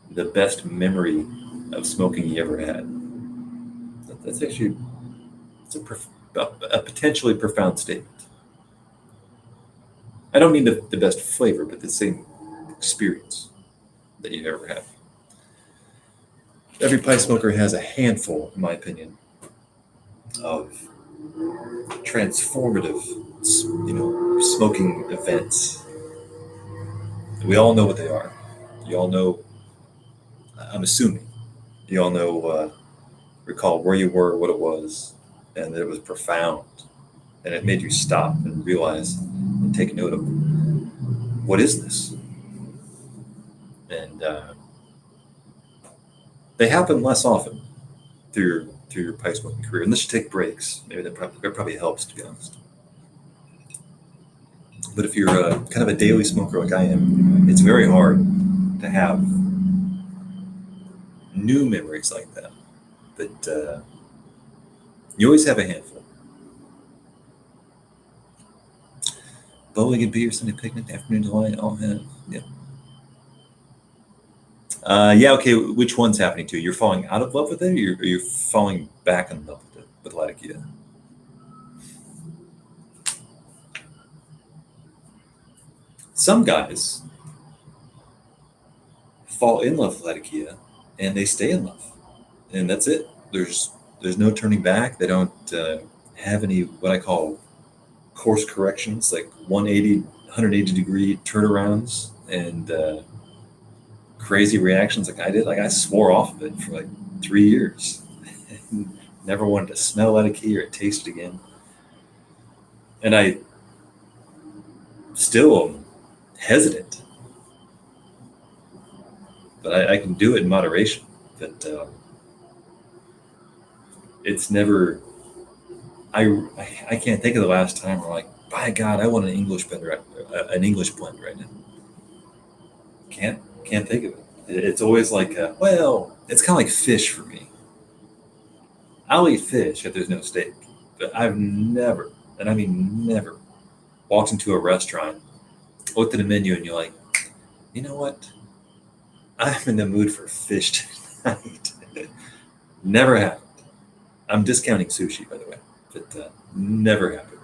the best memory of smoking you ever had. That's actually it's a potentially profound statement. I don't mean the best flavor, but the same experience that you've ever had. Every pipe smoker has a handful, in my opinion, of transformative, smoking events. We all know what they are. You all know. I'm assuming you all know. Recall where you were, what it was, and that it was profound, and it made you stop and realize and take note of what is this, and they happen less often through your pipe smoking career, unless you take breaks. Maybe that probably helps, to be honest. But if you're kind of a daily smoker like I am, it's very hard to have new memories like that. But you always have a handful. Bowling and beer, Sunday picnic, afternoon delight, all have. Yeah. Yeah, okay, which one's happening to you? You're falling out of love with it, or you're falling back in love with it, with Latakia? Some guys fall in love with Latakia, and they stay in love, and that's it. There's no turning back. They don't have any what I call course corrections, like 180 degree turnarounds and crazy reactions like I did. Like I swore off of it for like 3 years. Never wanted to smell Latakia or taste it again. And I still am hesitant, but I can do it in moderation. But it's never. I can't think of the last time where like, by God, I want an English blend right now. Can't think of it. It's always like, well, it's kind of like fish for me. I'll eat fish if there's no steak, but I've never, and I mean never, walked into a restaurant, looked at a menu, and you're like, you know what? I'm in the mood for fish tonight. Never happened. I'm discounting sushi, by the way, but never happened.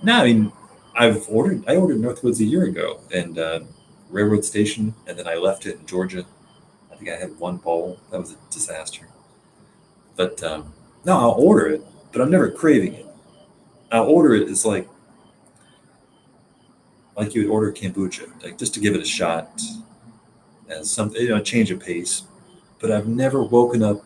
No, I mean, I ordered Northwoods a year ago, and railroad station, and then I left it in Georgia. I think I had one bowl. That was a disaster. But no, I'll order it, but I'm never craving it. I'll order it as like you would order kombucha, like just to give it a shot, as something, a change of pace. But I've never woken up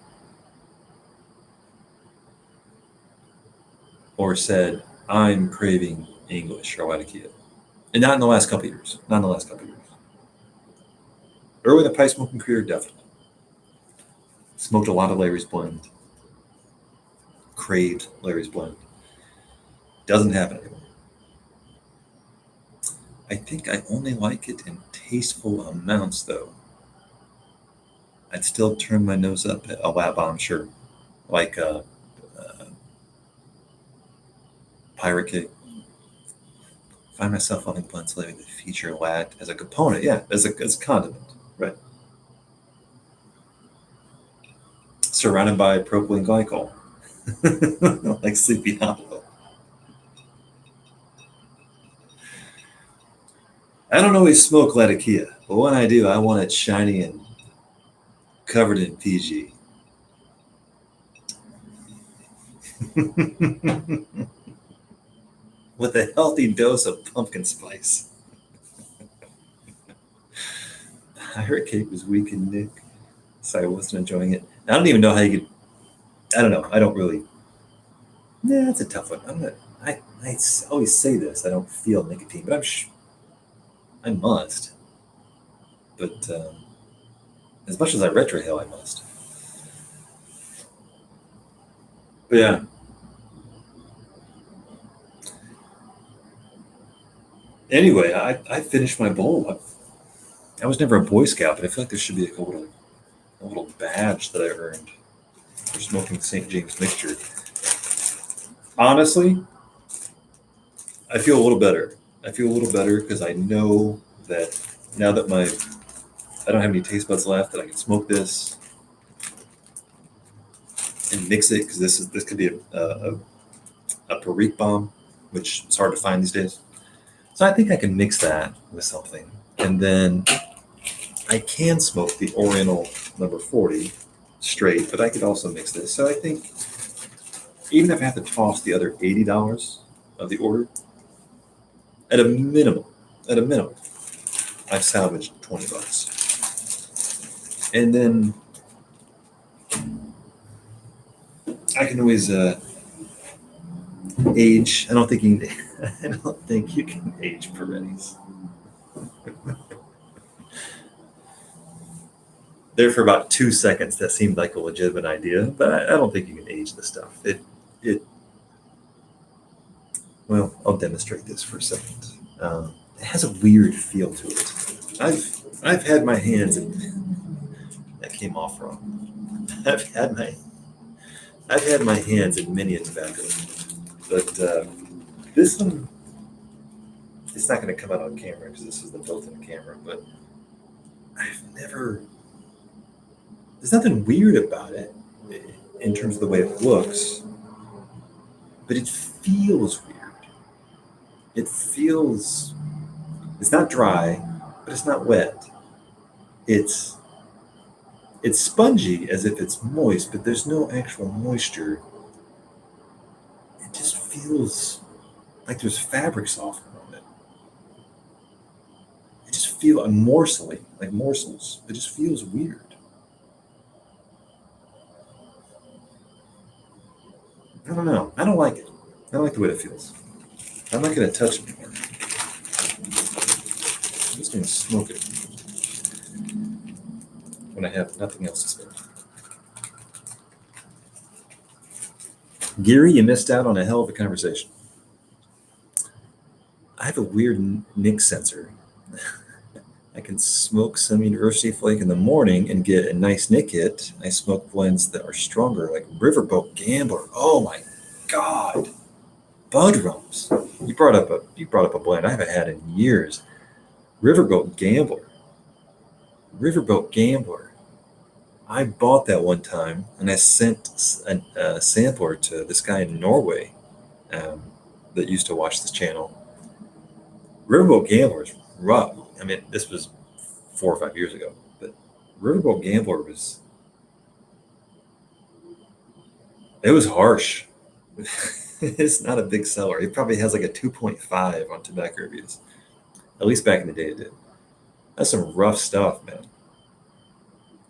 or said I'm craving English or Wadakia, and not in the last couple of years. Not in the last couple of years. Early in the pipe smoking career, definitely smoked a lot of Larry's Blend, craved Larry's Blend. Doesn't happen anymore. I think I only like it in tasteful amounts, though. I'd still turn my nose up at a lab bomb, sure, like Pirate Cake. Find myself loving blends lately that feature lat as a component, yeah, as a condiment, right? Surrounded by propylene glycol, like Sleepy Hollow. I don't always smoke Latakia, but when I do, I want it shiny and covered in PG. With a healthy dose of pumpkin spice. Pirate Cake was weak and Nick, so I wasn't enjoying it. I don't even know how you could. I don't know. I don't really. Nah, that's a tough one. I always say this. I don't feel nicotine, but I must. But as much as I retrohale, I must. But yeah. Anyway, I finished my bowl. I was never a Boy Scout, but I feel like there should be like a little badge that I earned for smoking St. James mixture. Honestly, I feel a little better. I feel a little better because I know that now that I don't have any taste buds left, that I can smoke this and mix it, because this could be a Perique bomb, which is hard to find these days. So I think I can mix that with something, and then I can smoke the Oriental number 40 straight, but I could also mix this. So I think even if I have to toss the other $80 of the order, at a minimum, I've salvaged $20. And then I can always age. I don't think you can age Perettis. There for about 2 seconds, that seemed like a legitimate idea, but I don't think you can age the stuff. Well, I'll demonstrate this for a second. It has a weird feel to it. I've had my hands in. That came off wrong. I've had my hands in many a tobacco, but this one, it's not going to come out on camera because this is the built-in camera. But there's nothing weird about it in terms of the way it looks, but it feels weird. It's not dry, but it's not wet. It's spongy as if it's moist, but there's no actual moisture. It just feels like there's fabric softener on it. It just feels like morsels. It just feels weird. I don't know. I don't like it. I don't like the way it feels. I'm not going to touch it anymore. I'm just going to smoke it when I have nothing else to smoke. Geary, you missed out on a hell of a conversation. I have a weird nick sensor. I can smoke some University Flake in the morning and get a nice nick hit. I smoke blends that are stronger, like Riverboat Gambler. Oh my God. Bud Rums. You brought up a blend I haven't had in years. Riverboat Gambler. I bought that one time, and I sent a sampler to this guy in Norway that used to watch this channel. Riverboat Gambler is rough. I mean, this was 4 or 5 years ago, but Riverboat Gambler it was harsh. It's not a big seller. It probably has like a 2.5 on tobacco reviews. At least back in the day it did. That's some rough stuff, man.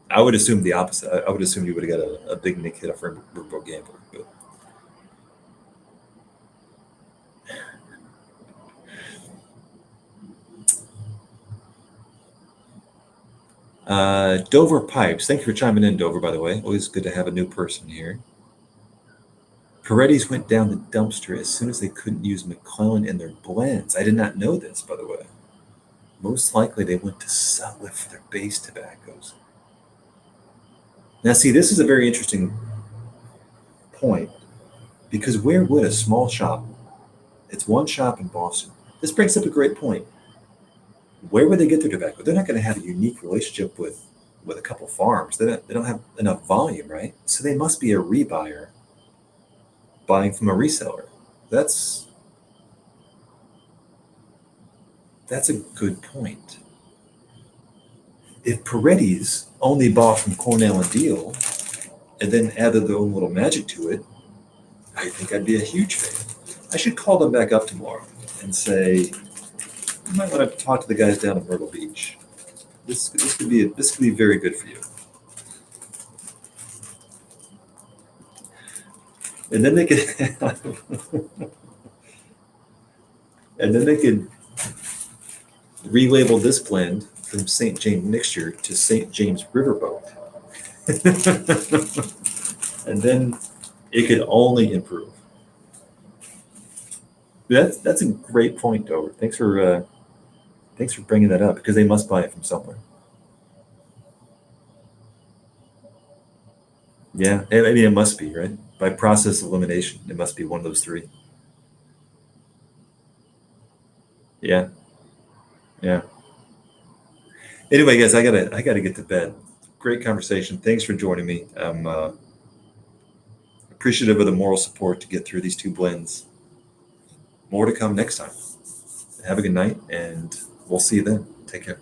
I would assume the opposite. I would assume you would have got a big nick hit off Riverboat Gambler. But Dover Pipes. Thank you for chiming in, Dover, by the way. Always good to have a new person here. Peretti's went down the dumpster as soon as they couldn't use McClellan in their blends. I did not know this, by the way. Most likely they went to Sutliff for their base tobaccos. Now, see, this is a very interesting point because where would a small shop, it's one shop in Boston. This brings up a great point. Where would they get their tobacco? They're not going to have a unique relationship with a couple farms. They don't have enough volume, right? So they must be a rebuyer buying from a reseller. That's a good point. If Peretti's only bought from Cornell and Deal and then added their own little magic to it, I think I'd be a huge fan. I should call them back up tomorrow and say, you might want to talk to the guys down at Myrtle Beach. This could be very good for you. And then they could relabel this blend from St. James Mixture to St. James Riverboat. And then it could only improve. That's a great point, Dover. Thanks for bringing that up because they must buy it from somewhere. Yeah, I mean it must be, right? By process of elimination, it must be one of those three. Yeah, yeah. Anyway, guys, I gotta get to bed. Great conversation. Thanks for joining me. I'm appreciative of the moral support to get through these two blends. More to come next time. Have a good night, and we'll see you then. Take care.